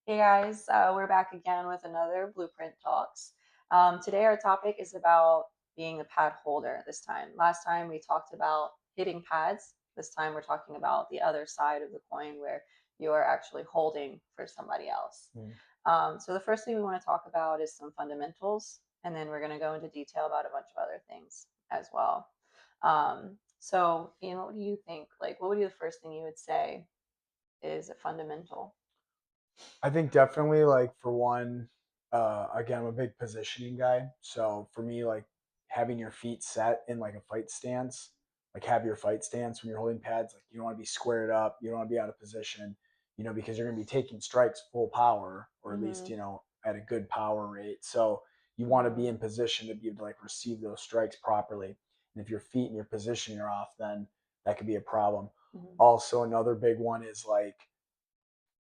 Hey guys, we're back again with another Blueprint Talks. Today our topic is about being a pad holder this time. Last time we talked about hitting pads. This time we're talking about the other side of the coin where you are actually holding for somebody else. Mm. So the first thing we want to talk about is some fundamentals, and then we're going to go into detail about a bunch of other things as well. What do you think? Like, what would be the first thing you would say is a fundamental? I think definitely like for one, again, I'm a big positioning guy. So for me, like having your feet set in like a fight stance, like have your fight stance when you're holding pads, like you don't want to be squared up, you don't want to be out of position, because you're gonna be taking strikes full power, or at least, Mm-hmm. at a good power rate. So you want to be Mm-hmm. in position to be able to like receive those strikes properly. And if your feet and your positioning are off, then that could be a problem. Mm-hmm. Also, another big one is like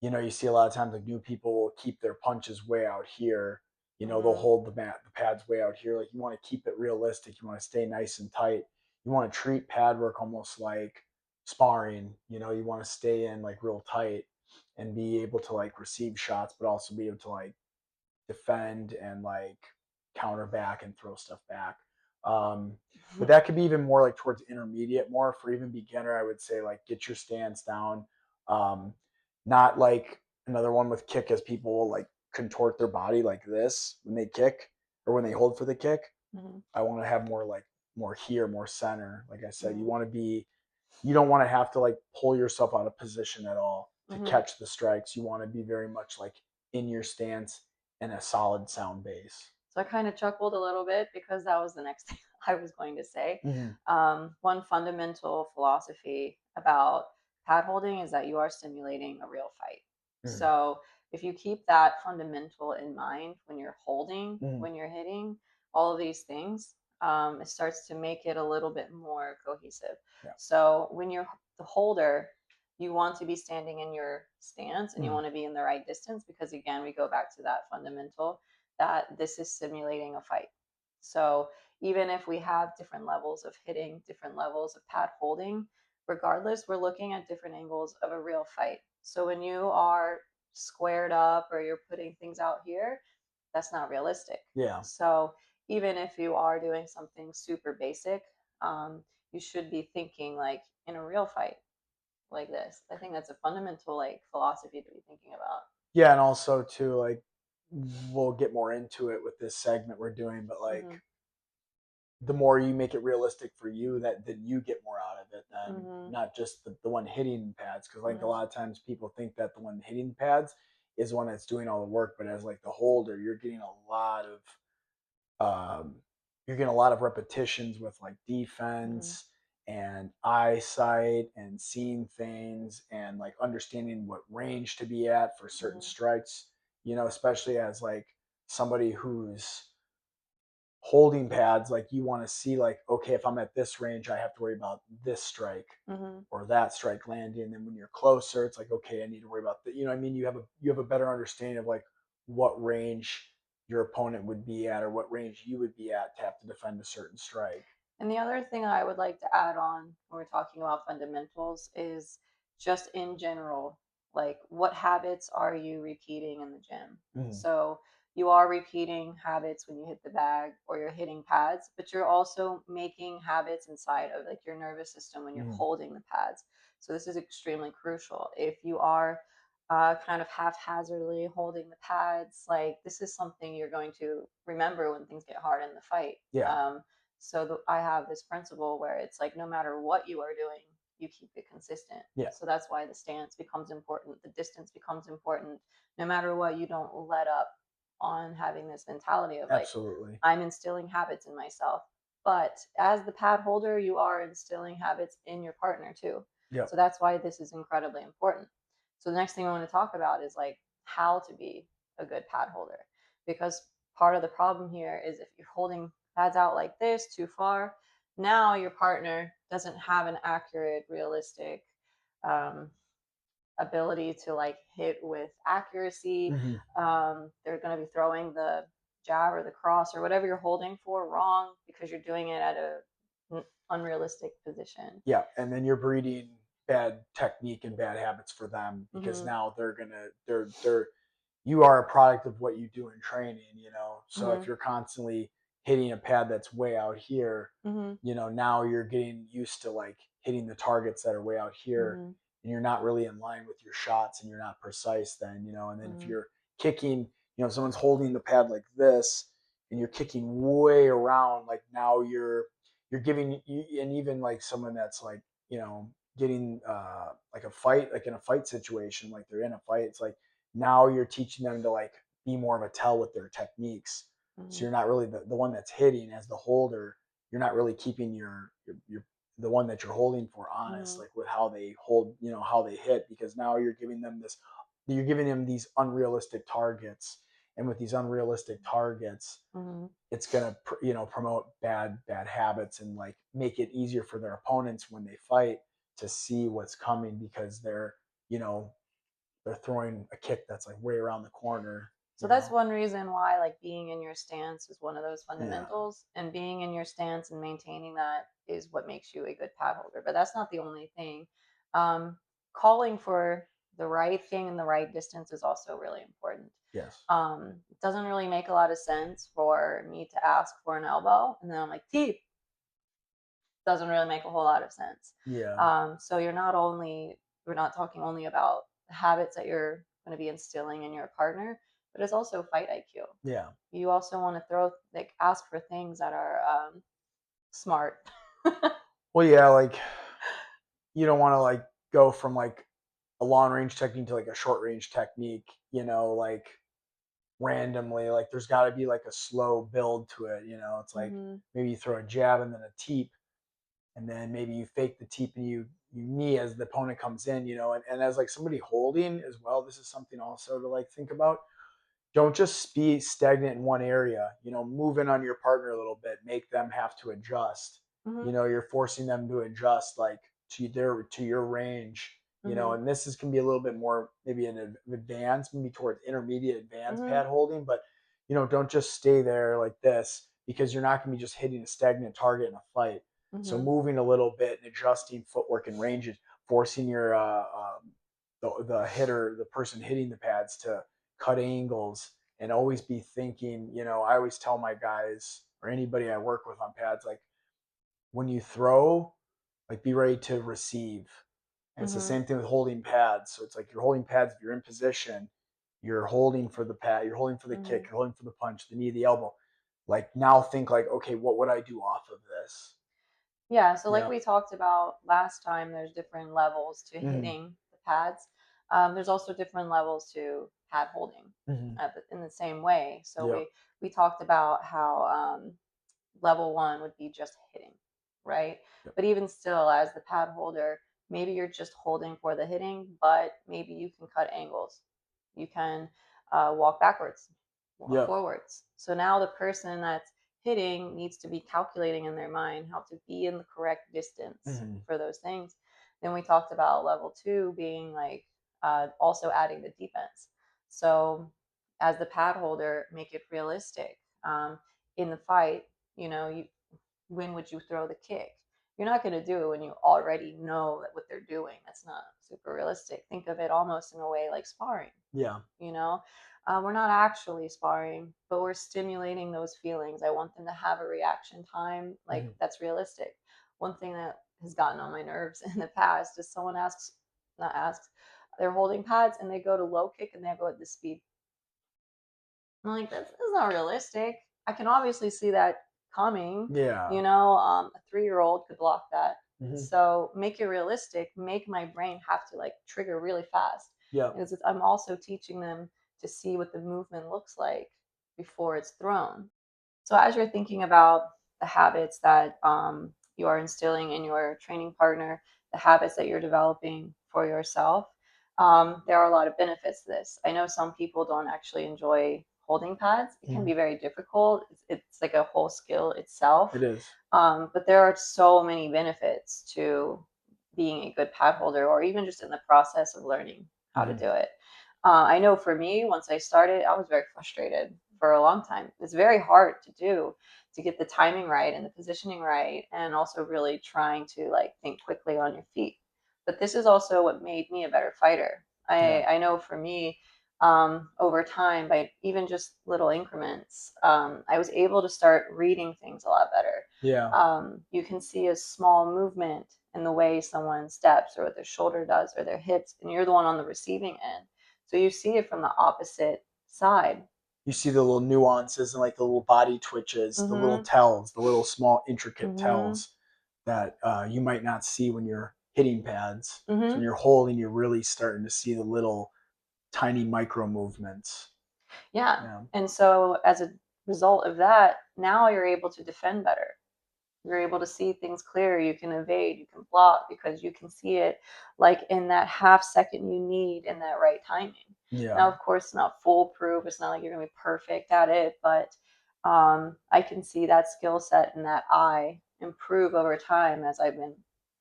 you see a lot of times like new people will keep their punches way out here. They'll Mm-hmm. hold the pads way out here. Like you want to keep it realistic. You want to stay nice and tight. You want to treat pad work almost like sparring. You want to stay in like real tight and be able to like receive shots, but also be able to like defend and like counter back and throw stuff back. But that could be even more like towards intermediate, more for even beginner. I would say like get your stance down. Um, Not like another one with kick, as people will like contort their body like this when they kick or when they hold for the kick. Mm-hmm. I want to have more like more here, more center. Like I said, Mm-hmm. you don't want to have to like pull yourself out of position at all to Mm-hmm. catch the strikes. You want to be very much like in your stance and a solid sound base. So I kind of chuckled a little bit because that was the next thing I was going to say. Mm-hmm. One fundamental philosophy about pad holding is that you are simulating a real fight. Mm-hmm. So if you keep that fundamental in mind when you're holding, Mm-hmm. when you're hitting, all of these things, it starts to make it a little bit more cohesive. Yeah. So when you're the holder, you want to be standing in your stance and you Mm-hmm. want to be in the right distance because, again, we go back to that fundamental that this is simulating a fight. So even if we have different levels of hitting, different levels of pad holding, regardless, we're looking at different angles of a real fight. So when you are squared up or you're putting things out here, that's not realistic. Yeah. So even if you are doing something super basic, um, you should be thinking like in a real fight like this. I think that's a fundamental like philosophy to be thinking about. Yeah, and also too, like we'll get more into it with this segment we're doing, but like Mm-hmm. the more you make it realistic for you, that then you get more out of it than Mm-hmm. not just the one hitting pads. Because like a Mm-hmm. lot of times people think that the one hitting pads is the one that's doing all the work, but as like the holder, um, you're getting a lot of repetitions with like Mm-hmm. defense and eyesight and seeing things and like understanding what range to be at for certain Mm-hmm. strikes, especially as like somebody who's holding pads, like you want to see like, okay, if I'm at this range, I have to worry about this strike Mm-hmm. or that strike landing. And then when you're closer, it's like, okay, I need to worry about that. You know what I mean? You have a better understanding of like what range your opponent would be at or what range you would be at to have to defend a certain strike. And the other thing I would like to add on when we're talking about fundamentals is just in general, like what habits are you repeating in the gym? Mm, So you are repeating habits when you hit the bag or you're hitting pads, but you're also making habits inside of like your nervous system when you're mm, holding the pads. So this is extremely crucial. If you are kind of haphazardly holding the pads, like this is something you're going to remember when things get hard in the fight. yeah, I have this principle where it's like no matter what you are doing, you keep it consistent. yeah, So that's why the stance becomes important, the distance becomes important. No matter what, you don't let up on having this mentality of like, absolutely. I'm instilling habits in myself. But as the pad holder, you are instilling habits in your partner too. Yep. So that's why this is incredibly important. So the next thing I want to talk about is like how to be a good pad holder. Because part of the problem here is if you're holding pads out like this too far, now your partner doesn't have an accurate, realistic um, ability to like hit with accuracy. Hmm. They're going to be throwing the jab or the cross or whatever you're holding for wrong because you're doing it at a unrealistic position. Yeah, and then you're breeding bad technique and bad habits for them because Mm-hmm. now they're you are a product of what you do in training, you know. So if Mhm. you're constantly hitting a pad that's way out here, Mhm. you know, now you're getting used to like hitting the targets that are way out here, Mhm. and you're not really in line with your shots and you're not precise then, you know. And then if Mhm. you're kicking, you know, someone's holding the pad like this and you're kicking way around, like now you're giving and even like someone that's like, you know, getting like a fight, like in a fight situation, like they're in a fight, it's like now you're teaching them to like be more of a tell with their techniques. So Mhm. you're not really the one that's hitting as the holder. You're not really keeping your the one that you're holding for honest, Mhm. like with how they hold, you know, how they hit, because now you're giving them these unrealistic targets. And with these unrealistic targets, Mhm. it's gonna you know, promote bad habits and like make it easier for their opponents when they fight to see what's coming, because they're, you know, they're throwing a kick that's like way around the corner, So you that's know? one reason why like being in your stance is one of those Yeah. fundamentals, and being in your stance and maintaining that is what makes you a good pad holder. But that's not the only thing. Um, Calling for the right thing in the right distance is also really important. Yes. It doesn't really make a lot of sense for me to ask for an elbow and then I'm like, teeth, doesn't really make a whole lot of sense. Yeah. So we're not talking only about the habits that you're going to be instilling in your partner, but it's also fight IQ. Yeah. You also want to ask for things that are smart. Well, yeah, like you don't want to like go from like a long range technique to like a short range technique, you know, like randomly. Like there's got to be like a slow build to it, you know. It's like Mhm. maybe you throw a jab and then a teep, and then maybe you fake the teep and you knee as the opponent comes in, you know. And as like somebody holding as well, this is something also to like think about. Don't just be stagnant in one area, you know. Move in on your partner a little bit, make them have to adjust, you Mhm. know. You're forcing them to adjust like to your range, you know. Mhm. And this is can be a little bit more maybe an advanced, maybe towards intermediate advanced Mhm. pad holding, but you know, don't just stay there like this, because you're not going to be just hitting a stagnant target in a fight. So Mhm. moving a little bit and adjusting footwork and ranges, forcing your the hitter, the person hitting the pads, to cut angles and always be thinking, you know. I always tell my guys or anybody I work with on pads, like when you throw, like be ready to receive. And it's the Mhm. same thing with holding pads. So it's like you're holding pads, if you're in position, you're holding for the pad, you're holding for the kick, Mhm. you're holding for the punch, the knee, the elbow. Like now think like, okay, what would I do off of this? Yeah, so like Yeah. we talked about last time, there's different levels to Mm-hmm. hitting the pads. There's also different levels to pad holding Mm-hmm. in the same way. So Yep. we talked about how level one would be just hitting, right? Yep. But even still, as the pad holder, maybe you're just holding for the hitting, but maybe you can cut angles. You can walk backwards, walk Yep. forwards. So now the person that's hitting needs to be calculating in their mind how to be in the correct distance Mm-hmm. for those things. Then we talked about level two being like also adding the defense. So as the pad holder, make it realistic. In the fight, when would you throw the kick? You're not going to do it when you already know that what they're doing. That's not super realistic. Think of it almost in a way like sparring. Yeah. you know we're not actually sparring, but we're stimulating those feelings. I want them to have a reaction time like Mm-hmm. that's realistic. One thing that has gotten on my nerves in the past is someone asks, not asks, they're holding pads and they go to low kick and they go at the speed. I'm like, that's not realistic. I can obviously see that coming. Yeah. A 3-year-old could block that. Mm-hmm. So make it realistic. Make my brain have to like trigger really fast, Yep. because I'm also teaching them to see what the movement looks like before it's thrown. So as you're thinking about the habits that you are instilling in your training partner, the habits that you're developing for yourself, there are a lot of benefits to this. I know some people don't actually enjoy holding pads. It can Mm-hmm. be very difficult. It's like a whole skill itself. It is. But there are so many benefits to being a good pad holder, or even just in the process of learning how to Mm-hmm. do it. I know for me, once I started, I was very frustrated for a long time. It's very hard to do, to get the timing right and the positioning right, and also really trying to like think quickly on your feet. But this is also what made me a better fighter. Yeah. I know for me, over time by even just little increments. I was able to start reading things a lot better. Yeah. You can see a small movement in the way someone steps or what their shoulder does or their hips, and you're the one on the receiving end. So you see it from the opposite side. You see the little nuances and like the little body twitches, the little Mm-hmm. tells, the little small intricate Mm-hmm. tells that you might not see when you're hitting pads. So when Mm-hmm. you're holding, you're really starting to see the little tiny micro movements. Yeah. Yeah. And so as a result of that, now you're able to defend better. You're able to see things clear. You can evade, you can block because you can see it like in that half second you need in that right timing. Yeah. Now, of course, it's not foolproof. It's not like you're going to be perfect at it, but I can see that skill set and that eye improve over time as I've been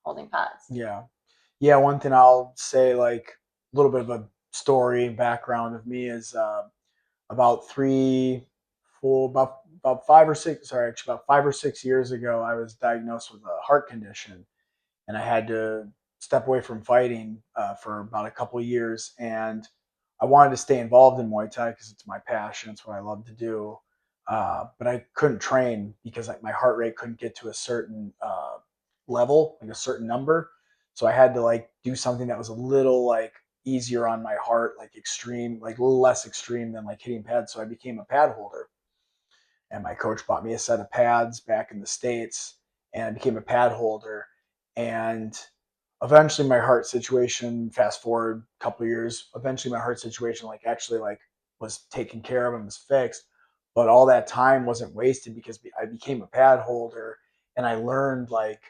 holding pads. Yeah. Yeah. One thing I'll say, like a little bit of a story background of me is about about 5 or 6, sorry, actually about 5 or 6 years ago, I was diagnosed with a heart condition, and I had to step away from fighting for about a couple of years. And I wanted to stay involved in Muay Thai because it's my passion, it's what I love to do. But I couldn't train because like my heart rate couldn't get to a certain level, like a certain number. So I had to like do something that was a little like easier on my heart, like extreme, like a little less extreme than like hitting pads. So I became a pad holder, and my coach bought me a set of pads back in the States, and I became a pad holder. And eventually my heart situation, fast forward a couple of years, eventually my heart situation like actually like was taken care of and was fixed. But all that time wasn't wasted because I became a pad holder, and I learned like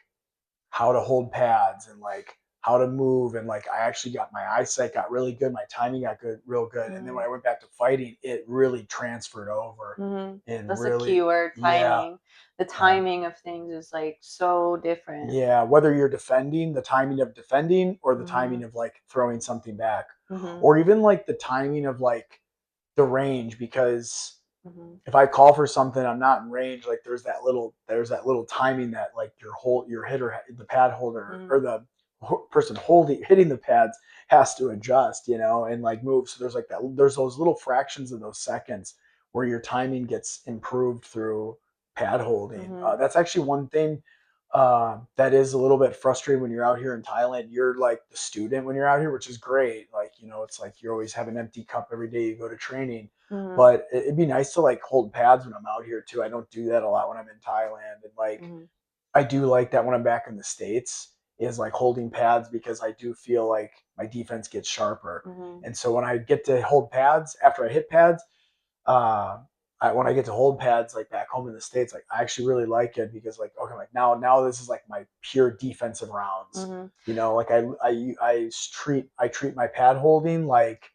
how to hold pads and like how to move, and like I actually got my eyesight got really good, my timing got good, real good. And then Mm-hmm. when I went back to fighting, it really transferred over Mm-hmm. and That's a really, key word, yeah, timing. The yeah. timing of things is like so different. Yeah, whether you're defending, the timing of defending, or the Mm-hmm. timing of like throwing something back, Mm-hmm. or even like the timing of like the range, because Mm-hmm. if I call for something, I'm not in range. Like there's that little timing that like your hitter, the pad holder, Mm-hmm. or the person holding hitting the pads has to adjust, and like move. So there's like that. There's those little fractions of those seconds where your timing gets improved through pad holding. Mm-hmm. That's actually one thing that is a little bit frustrating when you're out here in Thailand. You're like the student when you're out here, which is great. Like it's like you always have an empty cup every day you go to training, Mm-hmm. but it'd be nice to like hold pads when I'm out here too. I don't do that a lot when I'm in Thailand. And like Mm-hmm. I do like that when I'm back in the States is like holding pads, because I do feel like my defense gets sharper. Mm-hmm. And so when I get to hold pads after I hit pads, uh when I get to hold pads like back home in the States, like I actually really like it because like okay, like now this is like my pure defensive rounds. Mm-hmm. Like I treat my pad holding like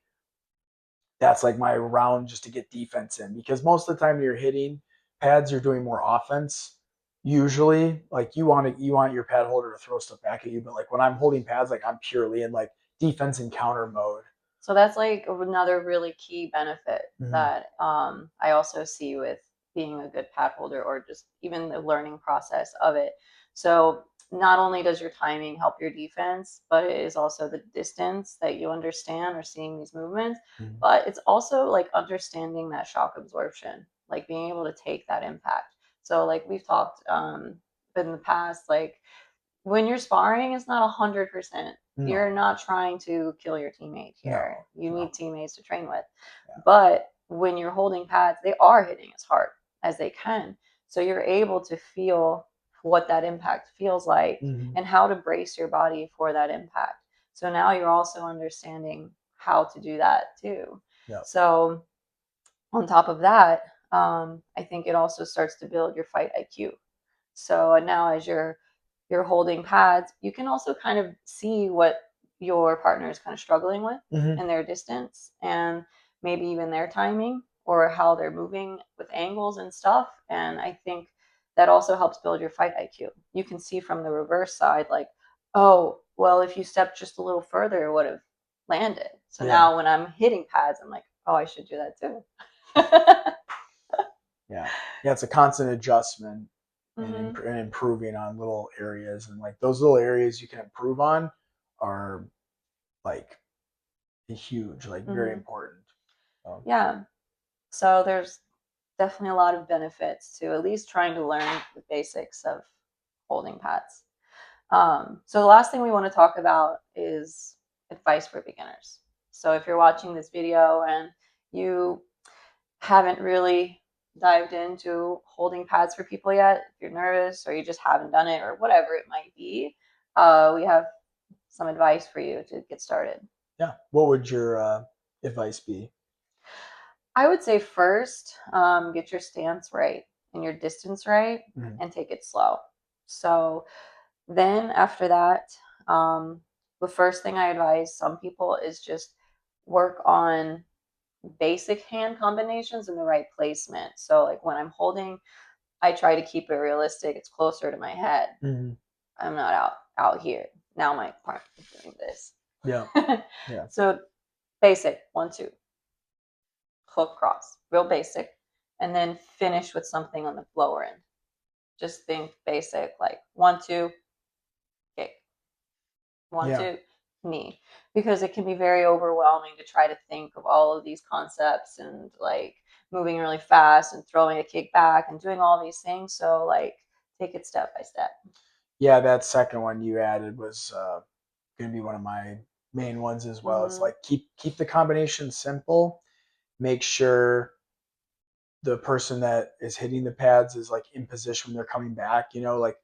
that's like my round just to get defense in, because most of the time when you're hitting pads, you're doing more offense. Usually, like you want your pad holder to throw stuff back at you, but like when I'm holding pads, like I'm purely in like defense and counter mode. So that's like another really key benefit Mm-hmm. that I also see with being a good pad holder or just even the learning process of it. So not only does your timing help your defense, but it is also the distance that you understand or seeing these movements. Mm-hmm. But it's also like understanding that shock absorption, like being able to take that impact. So like we've talked in the past, like when you're sparring, it's not 100%. You're No, not trying to kill your teammate here. no, You no. need teammates to train with. Yeah. But when you're holding pads, they are hitting as hard as they can. So you're able to feel what that impact feels like Mm-hmm. and how to brace your body for that impact. So now you're also understanding how to do that too. Yeah. So on top of that, I think it also starts to build your fight IQ. So now as you're holding pads, you can also kind of see what your partner is kind of struggling with Mm-hmm. in their distance and maybe even their timing or how they're moving with angles and stuff. And I think that also helps build your fight IQ. You can see from the reverse side, like, oh, well, if you stepped just a little further, it would have landed. So Yeah. now when I'm hitting pads, I'm like, oh, I should do that too. Yeah. Yeah. It's a constant adjustment and, Hmm. and improving on little areas, and like those little areas you can improve on are like huge, like very Hmm. important. Yeah. So there's definitely a lot of benefits to at least trying to learn the basics of holding pads. So the last thing we want to talk about is advice for beginners. So if you're watching this video and you haven't really dived into holding pads for people yet, if you're nervous or you just haven't done it or whatever it might be, we have some advice for you to get started. Yeah. What would your advice be? I would say first, get your stance right and your distance right Mhm. and take it slow. So then after that, um, the first thing I advise some people is just work on basic hand combinations and the right placement. So like when I'm holding, I try to keep it realistic. It's closer to my head. Mhm. I'm not out here. Now my partner is doing this. Yeah. Yeah. So basic, 1, 2, hook cross, real basic, and then finish with something on the lower end. Just think basic, like 1, 2, kick, one, Yeah. two, knee, because it can be very overwhelming to try to think of all of these concepts and like moving really fast and throwing a kick back and doing all these things. So like take it step by step. Yeah. That second one you added was going to be one of my main ones as well. It's Mm-hmm. like keep the combination simple. Make sure the person that is hitting the pads is like in position when they're coming back, like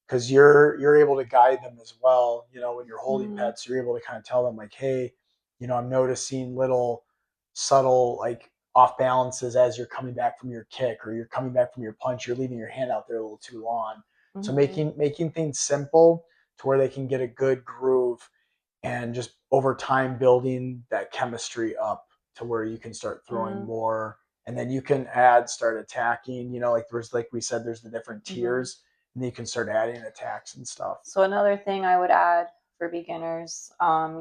because you're able to guide them as well, when you're holding Mm-hmm. pads, so you're able to kind of tell them like, hey, I'm noticing little subtle like off balances as you're coming back from your kick or you're coming back from your punch, you're leaving your hand out there a little too long. So Mm-hmm. making things simple to where they can get a good groove and just over time building that chemistry up to where you can start throwing Mm-hmm. more and then you can start attacking, like there's like we said there's the different Mm-hmm. tiers and then you can start adding attacks and stuff. So another thing I would add for beginners,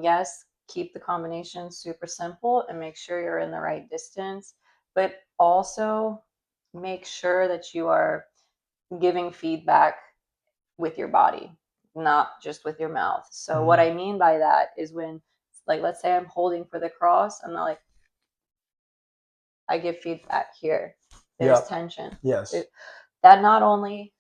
yes, keep the combination super simple and make sure you're in the right distance, but also make sure that you are giving feedback with your body, not just with your mouth. So what Mm-hmm. I mean by that is when, like, let's say I'm holding for the cross, I'm not like, I give feedback here. There's Yep. tension. Yes. That not only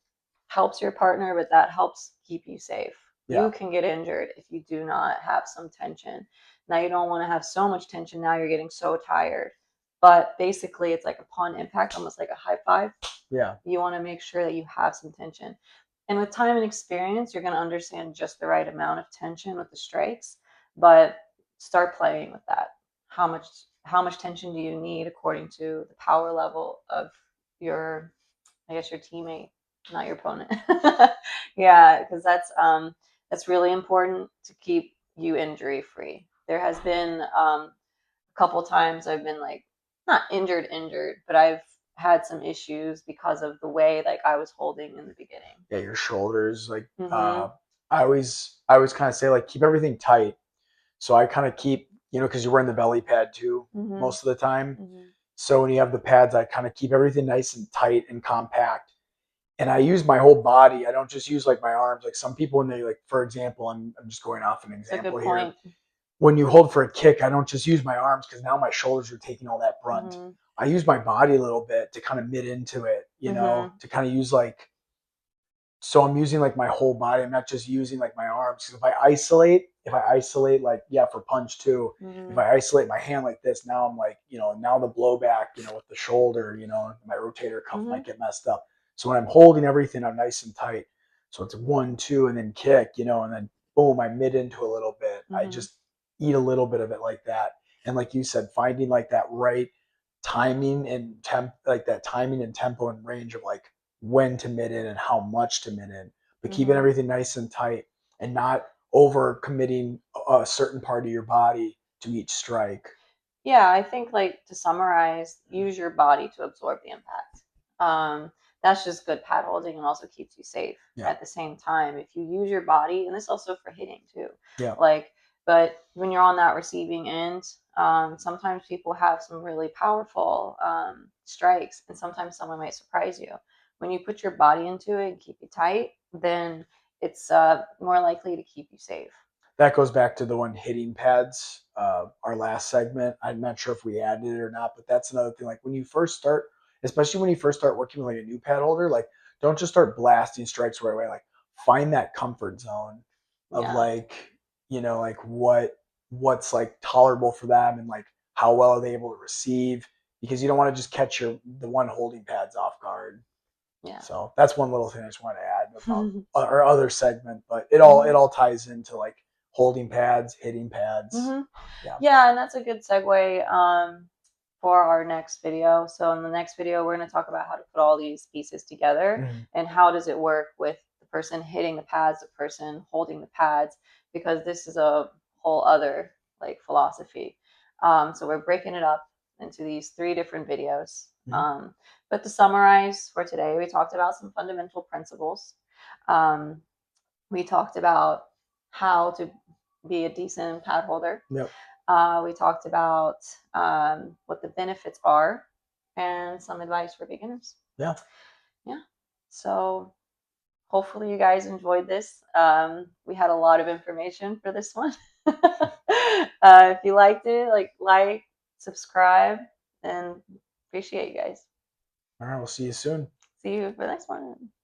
helps your partner, but that helps keep you safe. Yeah. You can get injured if you do not have some tension. Now, you don't want to have so much tension. Now you're getting so tired. But basically, it's like upon impact, almost like a high five. Yeah. You want to make sure that you have some tension. And with time and experience, you're going to understand just the right amount of tension with the strikes. But start playing with that. How much tension do you need according to the power level of your, I guess, your teammate, not your opponent. Yeah, because that's really important to keep you injury free. There has been a couple times I've been like not injured, but I've had some issues because of the way like I was holding in the beginning. Yeah, your shoulders like Mhm. I always kind of say like keep everything tight. So I kind of keep, because you're wearing the belly pad too Mhm. most of the time. Mhm. So when you have the pads, I kind of keep everything nice and tight and compact. And I use my whole body. I don't just use like my arms. Like some people, when they like, for example, I'm just going off an It's a good example here. point. When you hold for a kick, I don't just use my arms because now my shoulders are taking all that brunt. Mhm. I use my body a little bit to kind of mid into it, Mhm. to kind of use like so I'm using like my whole body. I'm not just using like my arms. Because if I isolate like yeah for punch too. If Mhm. I isolate my hand like this, now I'm like now the blowback with the shoulder, my rotator cuff might Mhm. get messed up. So when I'm holding everything, I'm nice and tight. So it's 1, 2, and then kick, and then boom, I mid into a little bit. I Mhm. just eat a little bit of it like that. And like you said, finding like that right timing and like that timing and tempo and range of like when to mid in and how much to mid in, but keeping Mhm. everything nice and tight and not over committing a certain part of your body to each strike. Yeah, I think like to summarize, use your body to absorb the impact. Um, that's just good pad holding and also keeps you safe Yeah. at the same time. If you use your body, and this also for hitting too, Yeah. like, but when you're on that receiving end, sometimes people have some really powerful strikes, and sometimes someone might surprise you. When you put your body into it and keep it tight, then it's more likely to keep you safe. that goes back to the one hitting pads, our last segment. I'm not sure if we added it or not, but that's another thing. Like when you first start, especially when you first start working with like a new pad holder, like don't just start blasting strikes right away. Like find that comfort zone of Yeah. like, like what's like tolerable for them and like how well are they able to receive, because you don't want to just catch the one holding pads off guard. Yeah. So that's one little thing I just want to add about Hmm. our other segment, but it all ties into like holding pads, hitting pads. Hmm. Yeah. Yeah, and that's a good segue for our next video. So in the next video, we're going to talk about how to put all these pieces together Mhm. and how does it work with the person hitting the pads, the person holding the pads, because this is a whole other like philosophy. So we're breaking it up into these 3 different videos. Mhm. But to summarize for today, we talked about some fundamental principles. Um, we talked about how to be a decent pad holder. Yep. We talked about what the benefits are and some advice for beginners. Yeah. Yeah. So hopefully you guys enjoyed this. We had a lot of information for this one. If you liked it, like, subscribe, and appreciate you guys. All right. We'll see you soon. See you for the next one.